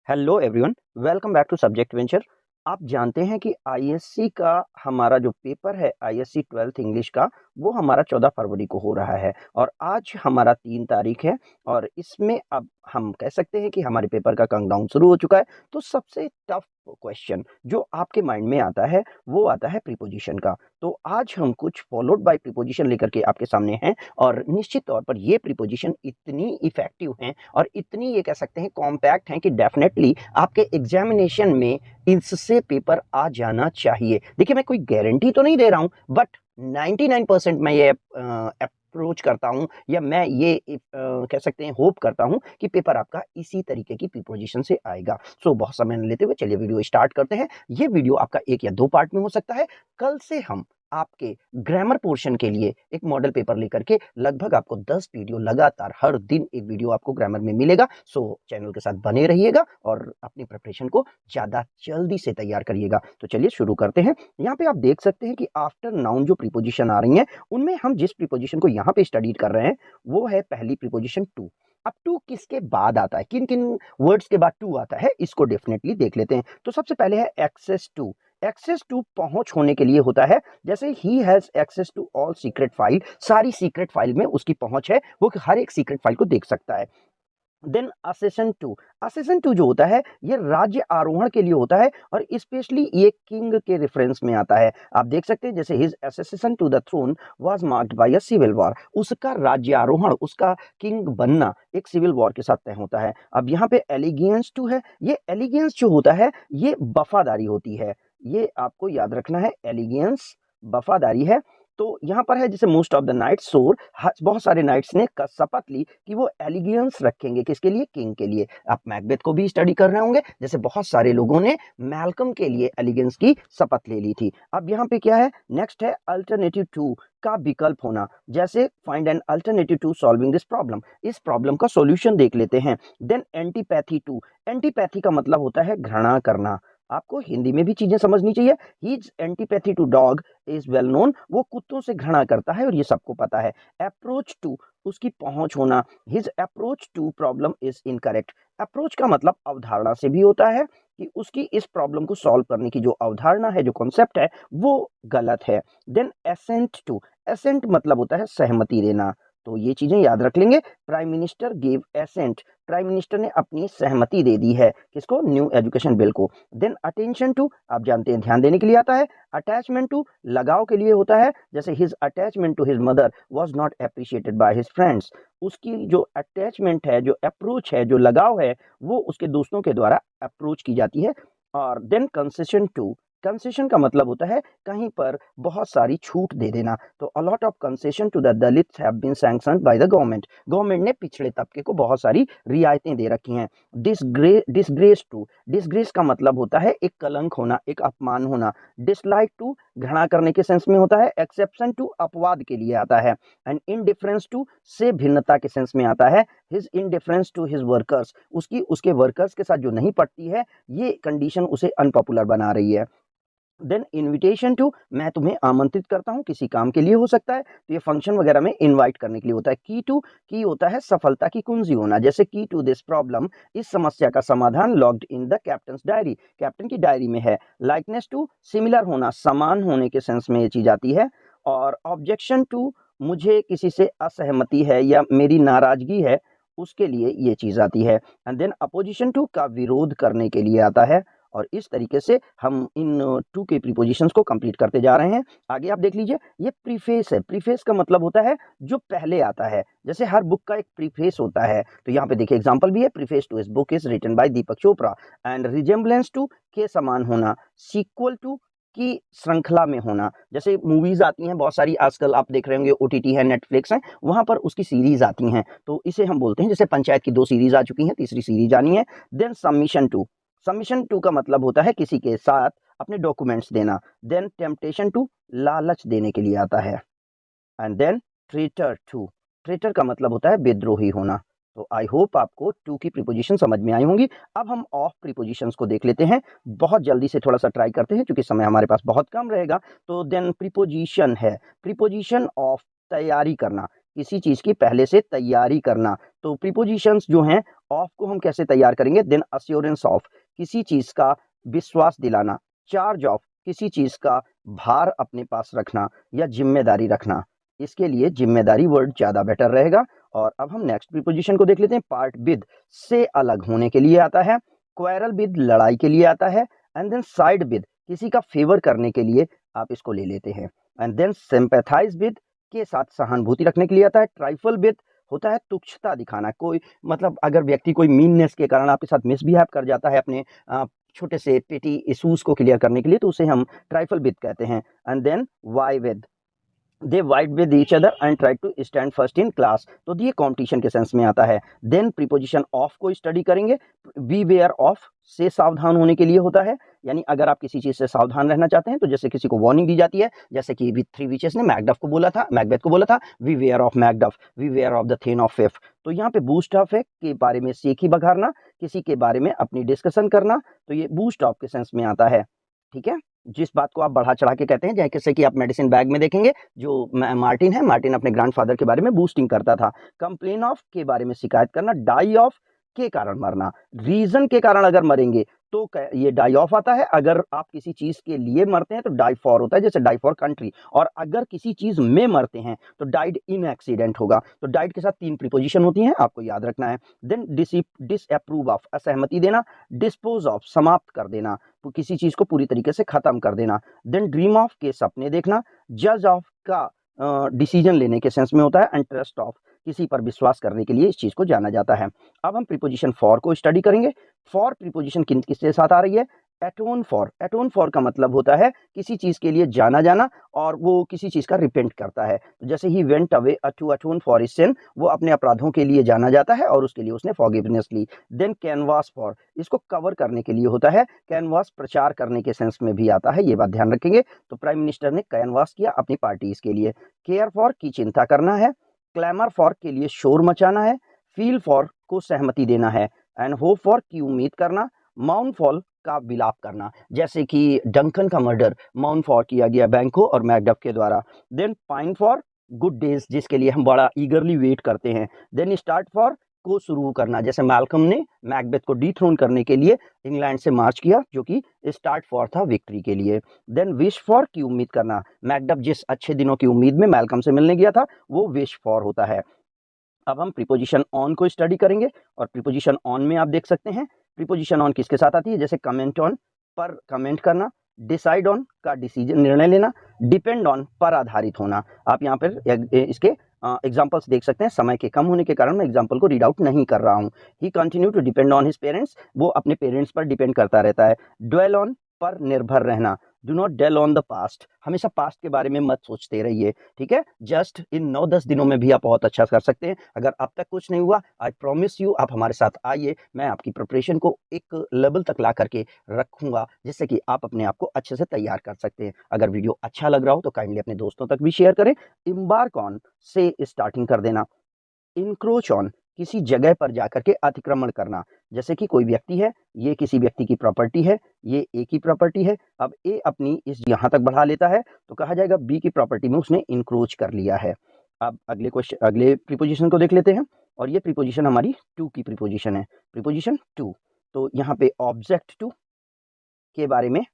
Hello everyone, welcome back to subject venture. आप जानते हैं कि आईएससी का हमारा जो पेपर है, आईएससी 12th इंग्लिश का, वो हमारा 14 फरवरी को हो रहा है और आज हमारा 3 तारीख है और इसमें अब हम कह सकते हैं कि हमारे पेपर का काउंटडाउन शुरू हो चुका है। तो सबसे टफ क्वेश्चन जो आपके माइंड में आता है वो आता है प्रीपोजिशन का। तो आज हम कुछ फॉलोड बाय प्रीपोजिशन लेकर के आपके सामने हैं और निश्चित तौर पर ये प्रीपोजिशन इतनी इफेक्टिव हैं और इतनी ये कह सकते हैं कॉम्पैक्ट हैं कि डेफिनेटली आपके एग्जामिनेशन में इससे पेपर आ जाना चाहिए। देखिए, मैं कोई गारंटी तो नहीं दे रहा हूं, बट 99% मैं ये अप्रोच करता हूं या मैं ये कह सकते हैं होप करता हूं कि पेपर आपका इसी तरीके की प्रीपोजिशन से आएगा। सो बहुत समय न लेते हुए चलिए वीडियो स्टार्ट करते हैं। ये वीडियो आपका 1 या 2 पार्ट में हो सकता है। कल से हम आपके ग्रामर पोर्शन के लिए एक मॉडल पेपर लेकर के लगभग आपको 10 वीडियो लगातार हर दिन एक वीडियो आपको ग्रामर में मिलेगा। सो चैनल के साथ बने रहिएगा और अपनी प्रिपरेशन को ज़्यादा जल्दी से तैयार करिएगा। तो चलिए शुरू करते हैं। यहाँ पे आप देख सकते हैं कि आफ्टर नाउन जो प्रीपोजिशन आ रही हैं, उनमें हम जिस प्रीपोजिशन को यहाँ पे स्टडी कर रहे हैं वो है पहली प्रीपोजिशन टू। अब टू किसके बाद आता है, किन किन वर्ड्स के बाद टू आता है, इसको डेफिनेटली देख लेते हैं। तो सबसे पहले है एक्सेस टू। एक्सेस टू पहुंच होने के लिए होता है, जैसे he has access to all secret file, सारी सीक्रेट फाइल में उसकी पहुंच है, वो हर एक सीक्रेट फाइल को देख सकता है। Then accession to. Accession to जो होता है ये राज्य आरोहण के लिए होता है और स्पेशली ये किंग के रेफरेंस में आता है। आप देख सकते हैं जैसे his accession to the throne was marked by a civil war, उसका राज्य आरोहण, उसका किंग बनना एक सिविल वॉर के साथ तय होता है। अब यहाँ पे एलिगेंस टू है, ये एलिगेंस जो होता है ये वफादारी होती है, ये आपको याद रखना है, एलिगेंस वफादारी है। तो यहाँ पर है जैसे मोस्ट ऑफ द नाइट्स सोर, बहुत सारे नाइट्स ने शपथ ली कि वो एलिगेंस रखेंगे, किसके लिए, किंग के लिए। आप मैकबेथ को भी स्टडी कर रहे होंगे, जैसे बहुत सारे लोगों ने मैल्कम के लिए एलिगेंस की शपथ ले ली थी। अब यहाँ पे क्या है, नेक्स्ट है अल्टरनेटिव टू का विकल्प होना, जैसे find an alternative to solving this problem, इस प्रॉब्लम का सॉल्यूशन देख लेते हैं। Then antipathy to. एंटीपैथी का मतलब होता है घृणा करना। आपको हिंदी में भी चीजें समझनी चाहिए। His antipathy to dog is well known, वो कुत्तों से घृणा करता है और ये सबको पता है। अप्रोच टू, उसकी पहुंच होना, his approach to problem is incorrect. Approach का मतलब अवधारणा से भी होता है कि उसकी इस प्रॉब्लम को सॉल्व करने की जो अवधारणा है, जो कॉन्सेप्ट है, वो गलत है। Then accent to. एसेंट मतलब होता है सहमति देना, तो ये चीजें याद रख लेंगे। Prime minister give assent, prime minister ने अपनी सहमति दे दी है, किसको, न्यू एजुकेशन बिल को। देन अटेंशन टू, आप जानते हैं ध्यान देने के लिए आता है। अटैचमेंट टू लगाव के लिए होता है, जैसे his attachment to his mother was not appreciated by his friends, उसकी जो अटैचमेंट है, जो अप्रोच है, जो लगाव है, वो उसके दोस्तों के द्वारा अप्रोच की जाती है। और देन कंसेशन टू, कंसेशन का मतलब होता है कहीं पर बहुत सारी छूट दे देना। तो a lot of concession to the Dalits have been sanctioned by the government, government ने पिछड़े तबके को बहुत सारी रियायतें दे रखी हैं। डिसग्रेस टू, डिसग्रेस का मतलब होता है एक कलंक होना, एक अपमान होना। डिसलाइक टू घृणा करने के सेंस में होता है। एक्सेप्शन टू अपवाद के लिए आता है। एंड इनडिफरेंस टू से भिन्नता के सेंस में आता है। His indifference to his workers, उसकी उसके वर्कर्स के साथ जो नहीं पड़ती है, ये कंडीशन उसे अनपॉपुलर बना रही है। देन इनविटेशन टू, मैं तुम्हें आमंत्रित करता हूं, किसी काम के लिए हो सकता है, तो ये फंक्शन वगैरह में इनवाइट करने के लिए होता है। की टू, की होता है सफलता की कुंजी होना, जैसे की टू दिस प्रॉब्लम, इस समस्या का समाधान logged in the captains diary, captain की डायरी में है। लाइकनेस टू सिमिलर होना, समान होने के सेंस में ये चीज आती है। और ऑब्जेक्शन टू, मुझे किसी से असहमति है या मेरी नाराजगी है, उसके लिए ये चीज आती है। एंड देन अपोजिशन टू का विरोध करने के लिए आता है। और इस तरीके से हम इन टू के प्रीपोजिशंस को कंप्लीट करते जा रहे हैं। आगे आप देख लीजिए, ये प्रीफेस है। प्रीफेस का मतलब होता है जो पहले आता है, जैसे हर बुक का एक प्रीफेस होता है। तो यहाँ पे देखिए एग्जांपल भी है, प्रीफेस टू इस book is written by Deepak Chopra. And resemblance to के समान होना, सीक्वल टू की श्रृंखला में होना, जैसे मूवीज आती हैं बहुत सारी, आजकल आप देख रहे होंगे ओटीटी है, नेटफ्लिक्स है, वहां पर उसकी सीरीज आती हैं, तो इसे हम बोलते हैं, जैसे पंचायत की 2 सीरीज आ चुकी हैं, तीसरी सीरीज आनी है। Then submission to, submission to का मतलब होता है किसी के साथ अपने डॉक्यूमेंट्स देना। देन टेम्पटेशन टू लालच देने के लिए आता है। And then traitor to, traitor का मतलब होता है विद्रोही होना। तो आई होप आपको टू की प्रीपोजिशन समझ में आई होंगी। अब हम ऑफ प्रीपोजिशंस को देख लेते हैं, बहुत जल्दी से थोड़ा सा ट्राई करते हैं क्योंकि समय हमारे पास बहुत कम रहेगा। तो देन प्रीपोजिशन है, प्रीपोजिशन ऑफ तैयारी करना, किसी चीज़ की पहले से तैयारी करना। तो प्रीपोजिशंस जो हैं, ऑफ को हम कैसे तैयार करेंगे? देन अश्योरेंस ऑफ, किसी चीज़ का विश्वास दिलाना। चार्ज ऑफ, किसी चीज़ का भार अपने पास रखना या ज़िम्मेदारी रखना। इसके लिए ज़िम्मेदारी वर्ड ज़्यादा बेटर रहेगा। और अब हम नेक्स्ट प्रीपोजिशन को देख लेते हैं। पार्ट विद, से अलग होने के लिए आता है। क्वेरल विद, लड़ाई के लिए आता है। एंड देन साइड विद, किसी का फेवर करने के लिए आप इसको ले लेते हैं। एंड देन सिंपैथाइज विद, के साथ सहानुभूति रखने के लिए आता है। ट्राइफल विद होता है तुच्छता दिखाना, कोई मतलब अगर व्यक्ति कोई मीननेस के कारण आपके साथ मिसबिहेव कर जाता है अपने छोटे से पेटी इश्यूज को क्लियर करने के लिए, तो उसे हम ट्राइफल विद कहते हैं। And then vie with, they vied with each other and try to stand first in class, तो ये कॉम्पिटिशन के सेंस में आता है। देन प्रीपोजिशन ऑफ को स्टडी करेंगे। बी वेयर ऑफ, से सावधान होने के लिए होता है, यानी अगर आप किसी चीज से सावधान रहना चाहते हैं, तो जैसे किसी को वार्निंग दी जाती है, जैसे कि थ्री विचेस ने मैकडफ को बोला था, मैकबेथ को बोला था, beware of Macduff, beware of the thane of Fife. तो यहाँ पे बूस्ट ऑफ है, के बारे में सीखी बघारना, किसी के बारे में अपनी डिस्कशन करना, तो ये बूस्ट ऑफ के सेंस में आता है। ठीक है, जिस बात को आप बढ़ा चढ़ा के कहते हैं, जैसे कि आप मेडिसिन बैग में देखेंगे, जो मार्टिन है, मार्टिन अपने ग्रैंडफादर के बारे में बूस्टिंग करता था। कंप्लेन ऑफ, के बारे में शिकायत करना। डाई ऑफ, के कारण मरना। रीजन के कारण अगर मरेंगे तो ये डाई ऑफ आता है। अगर आप किसी चीज के लिए मरते हैं तो डाई फॉर होता है, जैसे डाई फॉर कंट्री। और अगर किसी चीज में मरते हैं तो डाइड इन एक्सीडेंट होगा। तो डाइड के साथ 3 प्रीपोजिशन होती हैं, आपको याद रखना है। देन डिसअप्रूव ऑफ, असहमति देना। डिस्पोज ऑफ, समाप्त कर देना, तो किसी चीज को पूरी तरीके से खत्म कर देना। देन ड्रीम ऑफ, के सपने देखना। जज ऑफ का डिसीजन लेने के सेंस में होता है। एंड ट्रस्ट ऑफ, किसी पर विश्वास करने के लिए इस चीज को जाना जाता है। अब हम प्रीपोजिशन फॉर को स्टडी करेंगे। फॉर प्रीपोजिशन किसके साथ आ रही है? एटोन फॉर। एटोन फॉर का मतलब होता है किसी चीज के लिए जाना जाना, और वो किसी चीज का रिपेंट करता है। तो जैसे ही went away to atone for his sin, वो अपने अपराधों के लिए जाना जाता है और उसके लिए उसने फॉरगिवनेस ली। देन कैनवास फॉर, इसको कवर करने के लिए होता है। कैनवास प्रचार करने के सेंस में भी आता है, ये बात ध्यान रखेंगे। तो प्राइम मिनिस्टर ने कैनवास किया अपनी पार्टीज के लिए। केयर फॉर, की चिंता करना है। क्लैमर फॉर, के लिए शोर मचाना है। फील फॉर, को सहमति देना है। एंड होप फॉर, की उम्मीद करना। माउंट फॉल, का विलाप करना, जैसे कि डंकन का मर्डर माउंट फॉर किया गया बैंको और मैकडफ के द्वारा। Then pine for, good days, जिसके लिए हम बड़ा ईगरली वेट करते हैं। देन स्टार्ट फॉर, को शुरू करना, जैसे मैल्कम ने मैकबेथ को डिथ्रोन करने के लिए इंग्लैंड से मार्च किया, जो कि स्टार्ट फॉर था विक्ट्री के लिए। देन विश फॉर, की उम्मीद करना, मैकडफ जिस अच्छे दिनों की उम्मीद में मैल्कम से मिलने गया था, वो विश फॉर होता है। अब हम प्रीपोजिशन ऑन को स्टडी करेंगे। और प्रीपोजिशन ऑन में आप देख सकते हैं, प्रीपोजिशन ऑन किसके साथ आती है? जैसे कमेंट ऑन, पर कमेंट करना। डिसाइड ऑन, का डिसीजन, निर्णय लेना। डिपेंड ऑन, पर आधारित होना। आप यहाँ पर इसके एग्जाम्पल्स देख सकते हैं। समय के कम होने के कारण मैं एग्जाम्पल को रीड आउट नहीं कर रहा हूँ। He continue to depend on his parents, वो अपने पेरेंट्स पर डिपेंड करता रहता है। ड्वेल ऑन, पर निर्भर रहना। Do not dwell on the past, हमेशा पास्ट के बारे में मत सोचते रहिए। ठीक है, जस्ट इन 9-10 दिनों में भी आप बहुत अच्छा कर सकते हैं। अगर अब तक कुछ नहीं हुआ, आई प्रॉमिस यू, आप हमारे साथ आइए, मैं आपकी प्रिपरेशन को एक लेवल तक ला करके रखूंगा, जिससे कि आप अपने आप को अच्छे से तैयार कर सकते हैं। अगर वीडियो अच्छा लग रहा हो तो काइंडली अपने दोस्तों तक भी शेयर करें। इम्बार्क ऑन, से स्टार्टिंग कर देना। इंक्रोच ऑन, किसी जगह पर जाकर के अतिक्रमण करना, जैसे कि कोई व्यक्ति है, ये किसी व्यक्ति की प्रॉपर्टी है, ये ए की प्रॉपर्टी है, अब ए अपनी इस यहाँ तक बढ़ा लेता है, तो कहा जाएगा बी की प्रॉपर्टी में उसने इंक्रोच कर लिया है। अब अगले प्रीपोजिशन को देख लेते हैं। और ये प्रीपोजिशन हमारी टू की प्रीपोजिशन है, प्रीपोजिशन टू। तो यहाँ पे ऑब्जेक्ट टू, के बारे में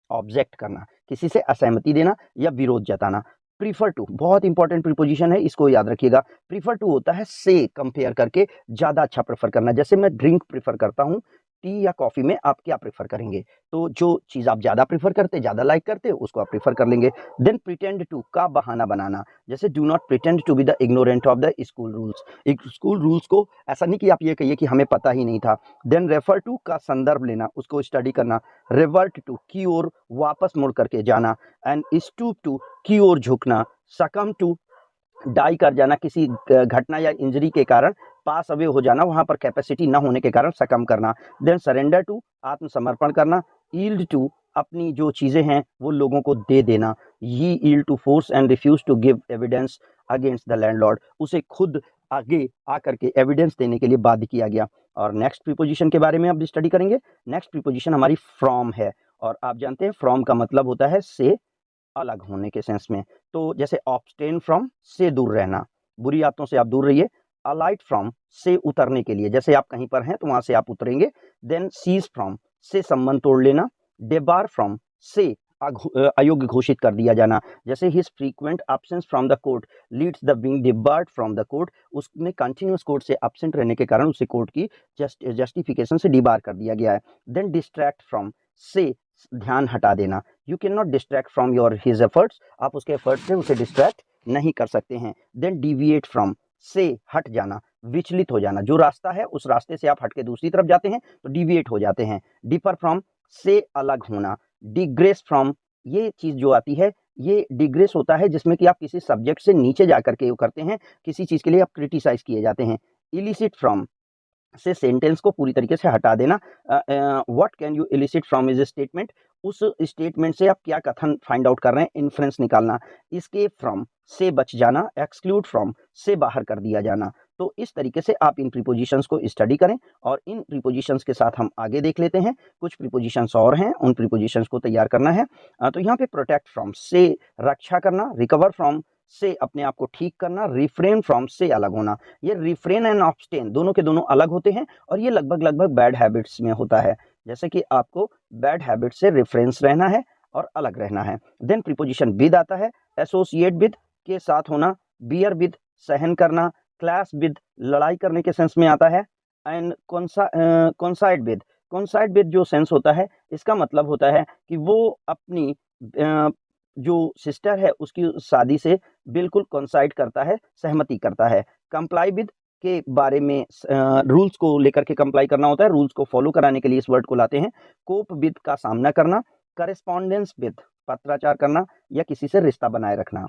ऑब्जेक्ट करना, किसी से असहमति देना या विरोध जताना। प्रीफर टू, बहुत इंपॉर्टेंट प्रीपोजिशन है, इसको याद रखिएगा। प्रीफर टू होता है से कंपेयर करके ज्यादा अच्छा प्रेफर करना। जैसे मैं ड्रिंक प्रीफर करता हूँ, टी या कॉफी में आप क्या प्रेफर करेंगे? तो जो चीज आप ज्यादा प्रेफर करते, ज्यादा लाइक करते, उसको आप प्रेफर कर लेंगे। देन प्रिटेंड टू, का बहाना बनाना, जैसे do not pretend to be the ignorant of the school rules, एक स्कूल रूल्स को ऐसा नहीं कि आप ये कहिए कि हमें पता ही नहीं था। देन रेफर टू, का संदर्भ लेना, उसको स्टडी करना। रिवर्ट टू, की ओर वापस मुड़ करके जाना। एंड स्टूप टू, की ओर झुकना। सकम टू, डाई कर जाना, किसी घटना या इंजरी के कारण पास अवे हो जाना, वहां पर कैपेसिटी न होने के कारण सकम करना। देन सरेंडर टू, आत्मसमर्पण करना। ईल्ड टू, अपनी जो चीजें हैं वो लोगों को दे देना। He yield to force and refuse to give evidence against the landlord, उसे खुद आगे आकर के एविडेंस देने के लिए बाध्य किया गया। और नेक्स्ट प्रीपोजिशन के बारे में आप स्टडी करेंगे। नेक्स्ट प्रीपोजिशन हमारी फ्रॉम है, और आप जानते हैं फ्रॉम का मतलब होता है से अलग होने के सेंस में। तो जैसे ऑब्स्टेन फ्रॉम, से दूर रहना। बुरी आदतों से आप दूर रहिए। अलाइट फ्रॉम, से उतरने के लिए, जैसे आप कहीं पर हैं तो वहां से आप उतरेंगे। देन सीज फ्रॉम, से संबंध तोड़ लेना। डिबार फ्रॉम, से अयोग्य घोषित कर दिया जाना, जैसे his frequent absence from the court leads the being debarred from the court, उसने कंटिन्यूस कोर्ट से एब्सेंट रहने के कारण उसे कोर्ट की जस्टिफिकेशन से डिबार कर दिया गया है। देन डिस्ट्रैक्ट फ्रॉम, से ध्यान हटा देना। You can not distract from your his efforts, आप उसके एफर्ट से उसे डिस्ट्रैक्ट नहीं कर सकते हैं। देन डिविएट फ्रॉम, से हट जाना, विचलित हो जाना, जो रास्ता है उस रास्ते से आप हट के दूसरी तरफ जाते हैं तो डिविएट हो जाते हैं। डिफर फ्रॉम, से अलग होना। डिग्रेस फ्रॉम, ये चीज जो आती है, ये डिग्रेस होता है जिसमें कि आप किसी सब्जेक्ट से नीचे जाकर के करते हैं, किसी चीज के लिए आप क्रिटिसाइज किए जाते हैं। इलिसिट फ्रॉम, से सेंटेंस को पूरी तरीके से हटा देना। What can you illicit from is statement, उस स्टेटमेंट से आप क्या कथन फाइंड आउट कर रहे हैं, इन्फ्रेंस निकालना। एस्केप फ्रॉम, से बच जाना। एक्सक्लूड फ्रॉम, से बाहर कर दिया जाना। तो इस तरीके से आप इन प्रीपोजिशंस को स्टडी करें और इन प्रीपोजिशंस के साथ हम आगे देख लेते हैं। कुछ प्रीपोजिशंस और हैं, उन प्रीपोजिशंस को तैयार करना है। तो यहाँ पे प्रोटेक्ट फ्रॉम, से रक्षा करना। रिकवर फ्रॉम, से अपने आप को ठीक करना। रिफ्रेन फ्रॉम, से अलग होना। ये रिफ्रेन एंड अब्सटेन दोनों के दोनों अलग होते हैं और ये लगभग बैड हैबिट्स में होता है, जैसे कि आपको बैड हैबिट से रिफ्रेंस रहना है और अलग रहना है। देन प्रीपोजिशन विद आता है। एसोसिएट विद, के साथ होना। बियर विद, सहन करना। क्लैश विद, लड़ाई करने के सेंस में आता है। एंड कॉन्साइड विद, कॉन्साइड विद जो सेंस होता है, इसका मतलब होता है कि वो अपनी जो सिस्टर है उसकी शादी से बिल्कुल कंसाइड करता है, सहमति करता है। कंप्लाई विद के बारे में रूल्स को लेकर के कंप्लाई करना होता है, रूल्स को फॉलो कराने के लिए इस वर्ड को लाते हैं। कोप विद का सामना करना। करेस्पॉन्डेंस विद, पत्राचार करना या किसी से रिश्ता बनाए रखना।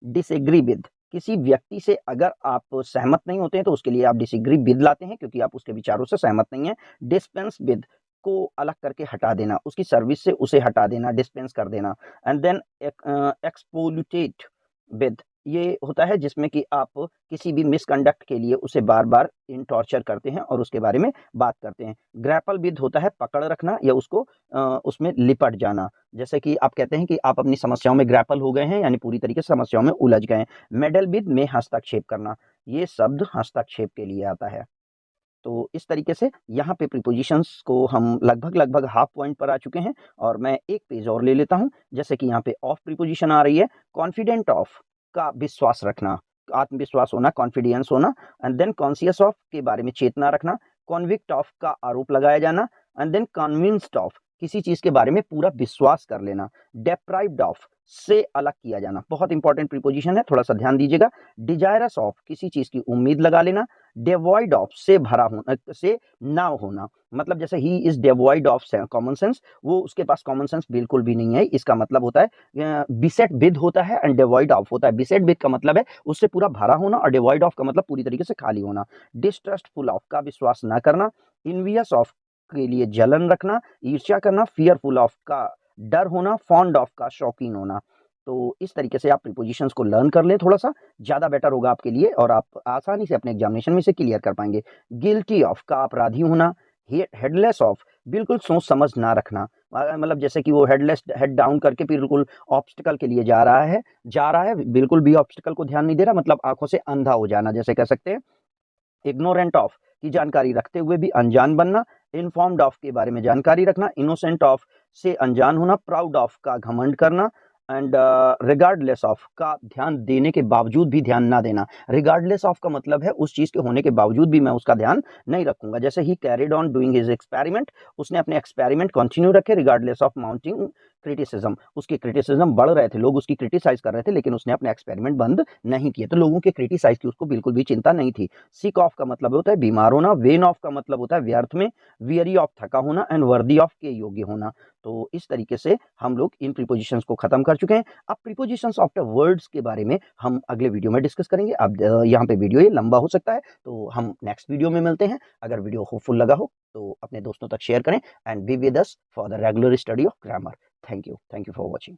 डिसएग्री विद, किसी व्यक्ति से अगर आप सहमत नहीं होते हैं तो उसके लिए आप डिसएग्री विद लाते हैं क्योंकि आप उसके विचारों से सहमत नहीं है। डिस्पेंस विद को अलग करके हटा देना, उसकी सर्विस से उसे हटा देना, डिस्पेंस कर देना। एंड देन एक्सप्लोइटेट विद, ये होता है जिसमें कि आप किसी भी मिसकंडक्ट के लिए उसे बार बार इन टॉर्चर करते हैं और उसके बारे में बात करते हैं। ग्रैपल विद होता है पकड़ रखना या उसको उसमें लिपट जाना, जैसे कि आप कहते हैं कि आप अपनी समस्याओं में ग्रैपल हो गए हैं, यानी पूरी तरीके से समस्याओं में उलझ गए हैं। मेडल विद में हस्तक्षेप करना, ये शब्द हस्तक्षेप के लिए आता है। तो इस तरीके से यहाँ पे प्रीपोजिशंस को हम लगभग हाफ पॉइंट पर आ चुके हैं और मैं एक पेज और ले लेता हूँ। जैसे कि यहाँ पे ऑफ प्रीपोजिशन आ रही है। कॉन्फिडेंट ऑफ का विश्वास रखना, आत्मविश्वास होना, कॉन्फिडेंस होना। एंड देन कॉन्शियस ऑफ के बारे में चेतना रखना। कॉन्विक्ट ऑफ का आरोप लगाया जाना। एंड देन कन्विंस्ड ऑफ, किसी चीज के बारे में पूरा विश्वास कर लेना। डेप्राइव्ड ऑफ, से अलग किया जाना, बहुत इंपॉर्टेंट प्रीपोजिशन है, थोड़ा सा ध्यान दीजिएगा। डिजायरस ऑफ, किसी चीज की उम्मीद लगा लेना। डिवॉइड ऑफ, से भरा होना, से ना होना, मतलब जैसे he is devoid of common sense, वो उसके पास कॉमन सेंस बिल्कुल भी नहीं है, इसका मतलब होता है। बिसेट विद होता है एंड डिवॉइड ऑफ होता है। बिसेट विद का मतलब है उससे पूरा भरा होना और डिवॉइड ऑफ का मतलब पूरी तरीके से खाली होना। डिस्ट्रस्टफुल ऑफ का विश्वास ना करना। इनवियस ऑफ के लिए जलन रखना, ईर्ष्या करना। फियरफुल ऑफ का डर होना। फॉन्ड ऑफ का शौकीन होना। तो इस तरीके से आप प्रीपोजिशंस को लर्न कर लें, थोड़ा सा ज़्यादा बेटर होगा आपके लिए और आप आसानी से अपने एग्जामिनेशन में से क्लियर कर पाएंगे। गिल्टी ऑफ का अपराधी होना। हेडलेस ऑफ, बिल्कुल सोच समझ ना रखना, मतलब जैसे कि वो हेडलेस, हेड डाउन करके बिल्कुल ऑब्स्टिकल के लिए जा रहा है, बिल्कुल भी ऑब्स्टिकल को ध्यान नहीं दे रहा, मतलब आंखों से अंधा हो जाना, जैसे कह सकते हैं। इग्नोरेंट ऑफ की जानकारी रखते हुए भी अनजान बनना। इन्फॉर्म्ड ऑफ के बारे में जानकारी रखना। इनोसेंट ऑफ से अनजान होना। प्राउड ऑफ का घमंड करना। एंड रिगार्डलेस ऑफ का ध्यान देने के बावजूद भी ध्यान ना देना। रिगार्डलेस ऑफ का मतलब है उस चीज के होने के बावजूद भी मैं उसका ध्यान नहीं रखूंगा, जैसे ही carried on doing his experiment, उसने अपने एक्सपेरिमेंट कंटिन्यू रखे रिगार्डलेस ऑफ माउंटिंग क्रिटिसिज्म, उसके क्रिटिसिज्म बढ़ रहे थे, लोग उसकी क्रिटिसाइज कर रहे थे लेकिन उसने अपने एक्सपेरिमेंट बंद नहीं किए, तो लोगों के क्रिटिसाइज की उसको बिल्कुल भी चिंता नहीं थी। सिक ऑफ का मतलब होता है बीमार होना। वेन ऑफ का मतलब होता है व्यर्थ में। वियरी ऑफ थका होना एंड वर्दी ऑफ के योग्य होना। तो इस तरीके से हम लोग इन प्रीपोजिशंस को खत्म कर चुके हैं। अब प्रीपोजिशंस आफ्टर वर्ड्स के बारे में हम अगले वीडियो में डिस्कस करेंगे। अब यहाँ पे वीडियो ये लंबा हो सकता है, तो हम नेक्स्ट वीडियो में मिलते हैं। अगर वीडियो होपफुल लगा हो तो अपने दोस्तों तक शेयर करें and be with us for the regular study of grammar. Thank you for watching.